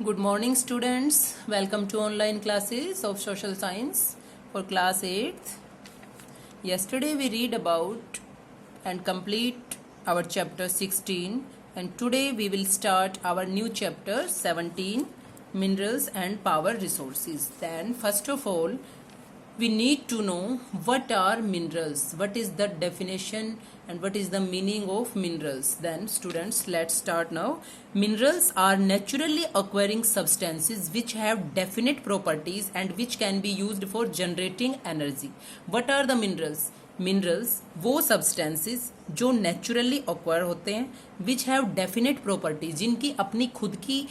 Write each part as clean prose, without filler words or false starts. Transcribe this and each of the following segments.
Good morning, students. Welcome to online classes of social science for class 8th. Yesterday we read about and complete our chapter 16, and today we will start our new chapter 17, minerals and power resources. Then first of all, we need to know what are minerals, what is the definition and what is the meaning of minerals. Then students, let's start now. Minerals are naturally occurring substances which have definite properties and which can be used for generating energy. What are the minerals? Minerals वो substances जो naturally ऑक्वायर होते हैं, which have definite properties, जिनकी अपनी खुद की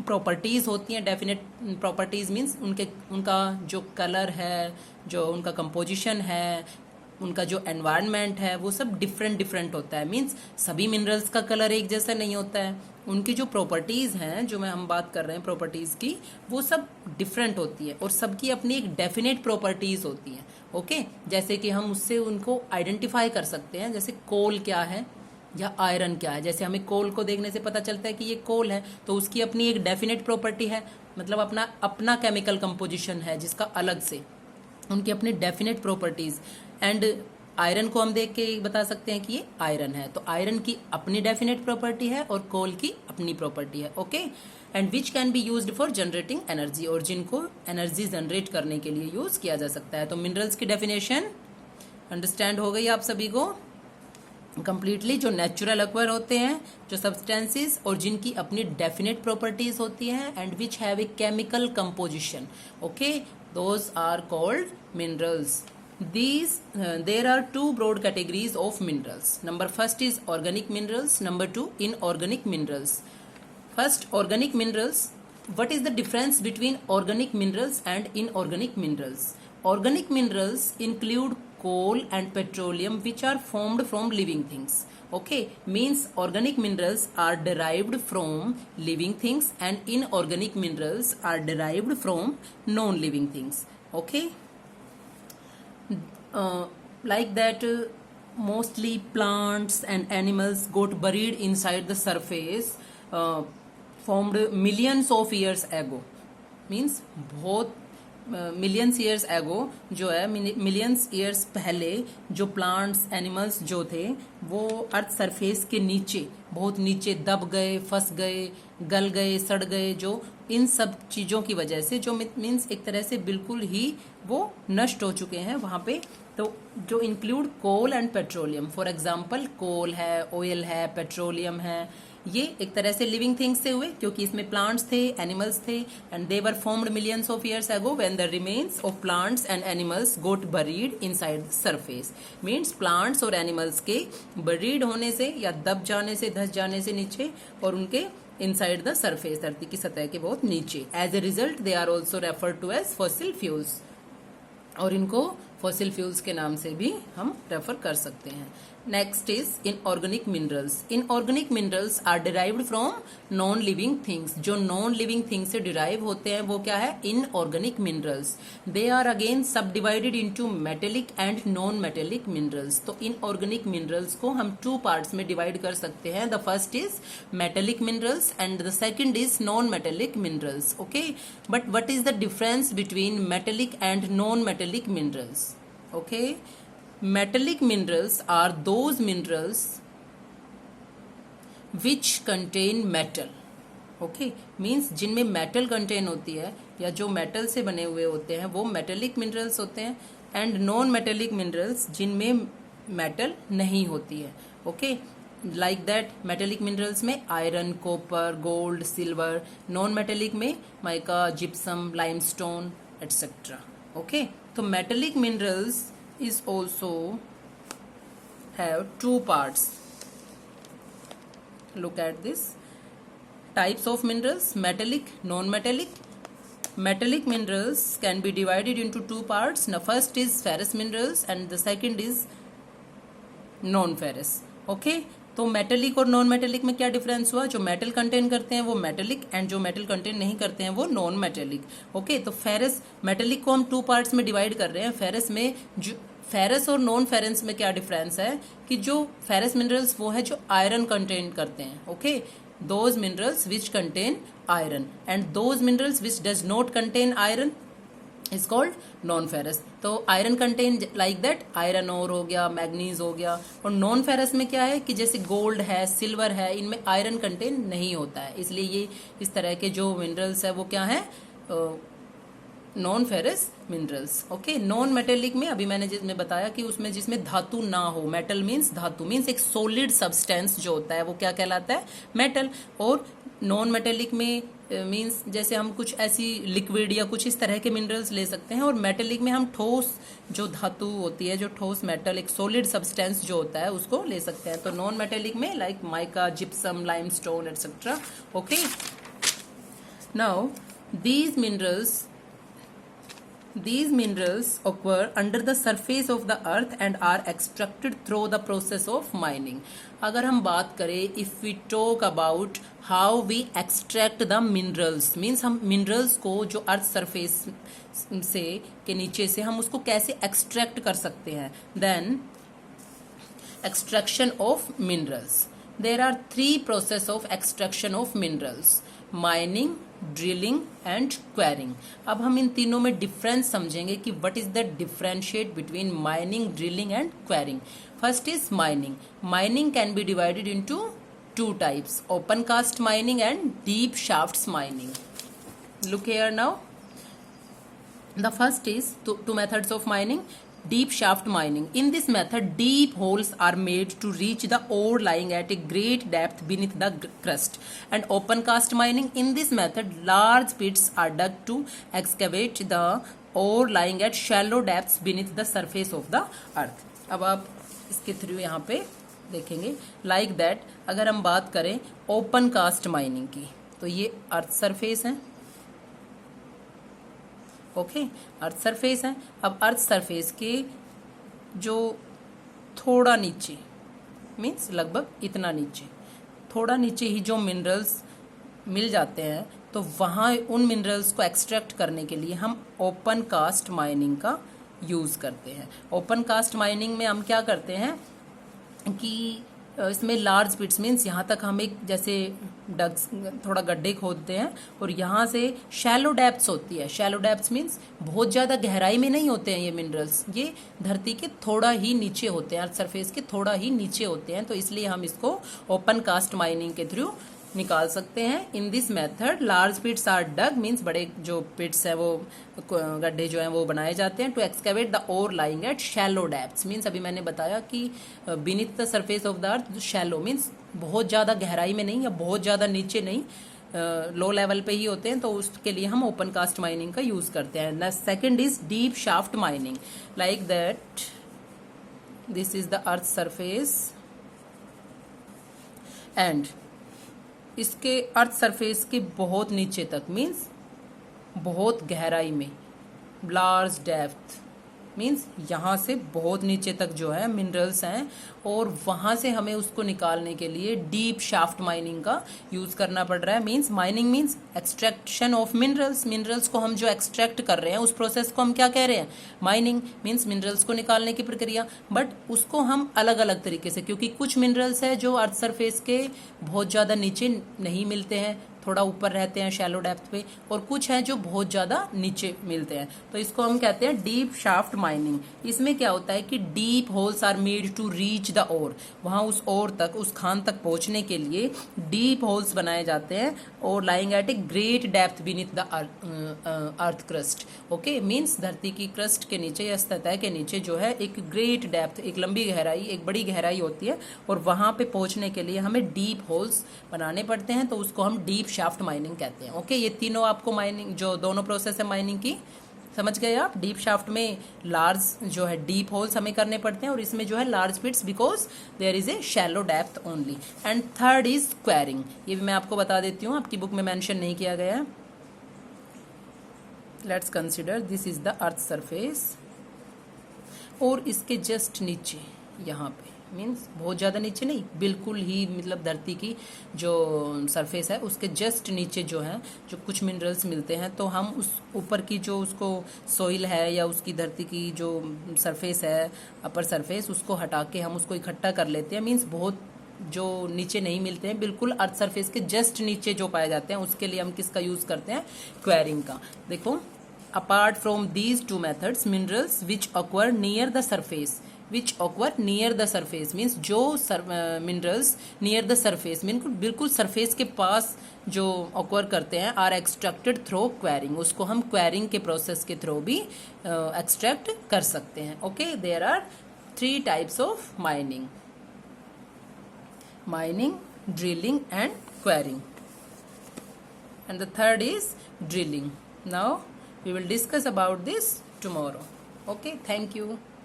properties होती हैं. डेफिनेट प्रॉपर्टीज़ मीन्स उनका जो कलर है, जो उनका कंपोजिशन है, उनका जो एनवायरनमेंट है, वो सब डिफरेंट होता है. मीन्स सभी मिनरल्स का कलर एक जैसा नहीं होता है. उनकी जो प्रॉपर्टीज़ हैं, जो हम बात कर रहे हैं प्रॉपर्टीज़ की, वो सब डिफरेंट होती है और सबकी अपनी एक डेफिनेट प्रॉपर्टीज़ होती हैं. ओके, जैसे कि हम उससे उनको आइडेंटिफाई कर सकते हैं. जैसे कोल क्या है या आयरन क्या है. जैसे हमें कोल को देखने से पता चलता है कि ये कोल है, तो उसकी अपनी एक डेफिनेट प्रॉपर्टी है, मतलब अपना केमिकल कंपोजिशन है जिसका अलग से उनकी अपनी डेफिनेट प्रॉपर्टीज. एंड आयरन को हम देख के बता सकते हैं कि ये आयरन है. तो आयरन की अपनी डेफिनेट प्रॉपर्टी है और कोल की अपनी प्रॉपर्टी है. Okay, and which can be used for generating energy, और जिनको एनर्जी जनरेट करने के लिए यूज किया जा सकता है. तो मिनरल्स की डेफिनेशन अंडरस्टैंड हो गई आप सभी को कंप्लीटली. जो नेचुरल अक्वायर होते हैं, जो सब्सटेंसेस और जिनकी अपनी डेफिनेट प्रॉपर्टीज होती हैं, and which have a chemical composition. Okay, those are called minerals. These there are two broad categories of minerals. Number first is organic minerals. Number two, inorganic minerals. First, organic minerals. What is the difference between organic minerals and inorganic minerals? Organic minerals include coal and petroleum, which are formed from living things. Okay, means organic minerals are derived from living things and inorganic minerals are derived from non-living things. Okay. Like that, mostly plants and animals got buried inside the surface, formed millions of years ago. Means बहुत millions years ago जो है, millions years पहले जो plants animals जो थे वो earth surface के नीचे, बहुत नीचे दब गए, फंस गए, गल गए, सड़ गए. जो इन सब चीज़ों की वजह से, जो मीन्स एक तरह से बिल्कुल ही वो नष्ट हो चुके हैं वहाँ पे. तो जो include coal and petroleum, for example coal है, ऑयल है, पेट्रोलियम है, ये एक तरह से लिविंग थिंग्स से हुए क्योंकि इसमें प्लांट्स थे, एनिमल्स थे, and they were formed millions of years ago when the remains of plants and animals got buried inside the surface. Means plants और एनिमल्स के बरीड होने से या दब जाने से, धस जाने से नीचे, और उनके इनसाइड द सरफेस, धरती की सतह के बहुत नीचे. As a result they are also referred to as fossil fuels, और इनको फॉसिल फ्यूल्स के नाम से भी हम रेफर कर सकते हैं. Next is inorganic minerals. Inorganic minerals are derived from non living things. जो नॉन लिविंग थिंग्स से डिराइव होते हैं वो क्या है? Inorganic minerals. They are again subdivided into metallic and non metallic minerals. तो इनऑर्गेनिक मिनरल्स को हम टू पार्ट्स में डिवाइड कर सकते हैं. The first is metallic minerals and the second is non metallic minerals. Okay, but what is the difference between metallic and non metallic minerals? Okay, metallic minerals are those minerals which contain metal. Okay, means जिनमें metal contain होती है या जो metal से बने हुए होते हैं वो metallic minerals होते हैं, and non metallic minerals जिनमें metal नहीं होती है. Okay, like that metallic minerals में iron, copper, gold, silver. non metallic में mica, gypsum, limestone, etc. Okay, तो metallic minerals is also have two parts. Look at this types of minerals: metallic, non-metallic. Metallic minerals can be divided into two parts. Now first is ferrous minerals and the second is non-ferrous. Okay, तो metallic और non metallic में क्या difference हुआ? जो metal contain करते हैं वो metallic, and जो मेटल कंटेन नहीं करते हैं वो नॉन मेटेलिक. ओके, तो फेरस, मेटेलिक को हम टू पार्ट्स में डिवाइड कर रहे हैं. फेरस में जो फेरस और नॉन फेरस में क्या डिफरेंस है कि जो फेरस मिनरल्स वो है जो आयरन कंटेन करते हैं. Okay, those minerals which contain iron, and those minerals which does not contain iron is called non ferrous. तो iron contain like that, iron ore हो गया, मैग्नीज हो गया। और नॉन फेरस में क्या है कि जैसे गोल्ड है, सिल्वर है, इनमें आयरन कंटेन नहीं होता है, इसलिए ये इस तरह के जो मिनरल्स है वो क्या है, non ferrous minerals. Okay, non metallic में अभी मैंने जिसमें बताया कि उसमें जिसमें धातु ना हो, मेटल मीन्स धातु मीन्स एक सॉलिड सब्सटेंस जो होता है वो क्या कहलाता है, मेटल। और नॉन मेटेलिक में मीन्स जैसे हम कुछ ऐसी लिक्विड या कुछ इस तरह के मिनरल्स ले सकते हैं, और मेटेलिक में हम ठोस जो धातु होती है, जो ठोस मेटल, एक सॉलिड सब्सटेंस जो होता है उसको ले सकते हैं। तो नॉन मेटेलिक में like mica, gypsum, limestone etcetera. Okay, now these minerals occur under the surface of the earth and are extracted through the process of mining. अगर हम बात करें, if we talk about how we extract the minerals, means हम minerals को जो earth surface से के नीचे से हम उसको कैसे एक्सट्रैक्ट कर सकते हैं, then extraction of minerals. There are three process of extraction of minerals: mining, drilling and quarrying. अब हम इन तीनों में डिफरेंस समझेंगे कि what is the differentiate between mining, drilling and quarrying. First is mining. Mining can be divided into two types: open cast mining and deep shafts mining. Look here now, the first is two methods of mining: deep shaft mining. In this method, deep holes are made to reach the ore lying at a great depth beneath the crust. And open cast mining, in this method, large pits are dug to excavate the ore lying at shallow depths beneath the surface of the earth. अब आप इसके through यहाँ पे देखेंगे like that। अगर हम बात करें ओपन कास्ट माइनिंग की, तो ये अर्थ सरफेस है। ओके, अर्थ सरफेस है। अब अर्थ सरफेस के जो थोड़ा नीचे मीन्स लगभग इतना नीचे, थोड़ा नीचे ही जो मिनरल्स मिल जाते हैं, तो वहाँ उन मिनरल्स को एक्सट्रैक्ट करने के लिए हम ओपन कास्ट माइनिंग का यूज़ करते हैं। ओपन कास्ट माइनिंग में हम क्या करते हैं कि इसमें लार्ज पिट्स मीन्स यहाँ तक हम एक जैसे डग्स थोड़ा गड्ढे खोदते हैं, और यहाँ से शैलो डेप्थ्स होती है। शैलो डेप्थ्स मीन्स बहुत ज़्यादा गहराई में नहीं होते हैं ये मिनरल्स, ये धरती के थोड़ा ही नीचे होते हैं, अर्थ सरफेस के थोड़ा ही नीचे होते हैं। तो इसलिए हम इसको ओपन कास्ट माइनिंग के थ्रू निकाल सकते हैं। In this method large pits are dug means बड़े जो पिट्स हैं वो गड्ढे जो हैं वो बनाए जाते हैं to excavate the ore lying at shallow depths means अभी मैंने बताया कि beneath the surface of the earth. Shallow means बहुत ज़्यादा गहराई में नहीं या बहुत ज़्यादा नीचे नहीं, लो लेवल पे ही होते हैं, तो उसके लिए हम ओपन कास्ट माइनिंग का यूज़ करते हैं। Second is deep shaft mining. Like that this is the earth surface and इसके अर्थ सरफेस के बहुत नीचे तक मीन्स बहुत गहराई में, लार्ज डेप्थ मीन्स यहाँ से बहुत नीचे तक जो है मिनरल्स हैं, और वहाँ से हमें उसको निकालने के लिए डीप शाफ्ट माइनिंग का यूज़ करना पड़ रहा है। Means mining means extraction of minerals. Minerals को हम जो एक्सट्रैक्ट कर रहे हैं उस प्रोसेस को हम क्या कह रहे हैं, माइनिंग। मीन्स मिनरल्स को निकालने की प्रक्रिया, बट उसको हम अलग अलग तरीके से, क्योंकि कुछ मिनरल्स है जो अर्थ सरफेस के बहुत ज़्यादा नीचे नहीं मिलते हैं, थोड़ा ऊपर रहते हैं शैलो डेप्थ पे, और कुछ हैं जो बहुत ज़्यादा नीचे मिलते हैं, तो इसको हम कहते हैं डीप शाफ्ट माइनिंग। इसमें क्या होता है कि deep holes are made to reach the ore, वहाँ उस ओर तक, उस खान तक पहुँचने के लिए डीप होल्स बनाए जाते हैं, और lying at a great depth beneath the earth crust. Okay, means धरती की क्रस्ट के नीचे या सतह के नीचे जो है एक ग्रेट डेप्थ, एक लंबी गहराई, एक बड़ी गहराई होती है, और वहाँ पे पहुँचने के लिए हमें डीप होल्स बनाने पड़ते हैं, तो उसको हम डीप शाफ्ट माइनिंग कहते हैं। ओके, ये तीनों आपको माइनिंग जो दोनों प्रोसेस है माइनिंग की समझ गए आप। डीप शाफ्ट में लार्ज जो है डीप होल्स हमें करने पड़ते हैं, और इसमें जो है large pits because there is a shallow depth only. And third is quarrying. ये भी मैं आपको बता देती हूँ, आपकी बुक में मेंशन नहीं किया गया है। Let's consider this is the earth surface, और इसके जस्ट नीचे यहाँ पे मीन्स बहुत ज़्यादा नीचे नहीं, बिल्कुल ही मतलब धरती की जो सरफेस है उसके जस्ट नीचे जो है जो कुछ मिनरल्स मिलते हैं, तो हम उस ऊपर की जो उसको सोइल है या उसकी धरती की जो सरफेस है, अपर सरफेस, उसको हटा के हम उसको इकट्ठा कर लेते हैं। मीन्स बहुत जो नीचे नहीं मिलते हैं, बिल्कुल अर्थ सरफेस के जस्ट नीचे जो पाए जाते हैं, उसके लिए हम किसका यूज करते हैं? क्वेरिंग का। देखो, apart from these two methods, minerals which occur near the surface, which occur near the surface means जो minerals near the surface mean बिल्कुल सरफेस के पास जो ऑक्वर करते हैं, आर एक्सट्रैक्टेड थ्रू क्वेरिंग, उसको हम क्वेरिंग के प्रोसेस के थ्रू भी एक्सट्रैक्ट कर सकते हैं। Okay, there are 3 types of mining: mining, drilling and quarrying, and the third is drilling. Now we will discuss about this tomorrow. Okay, thank you.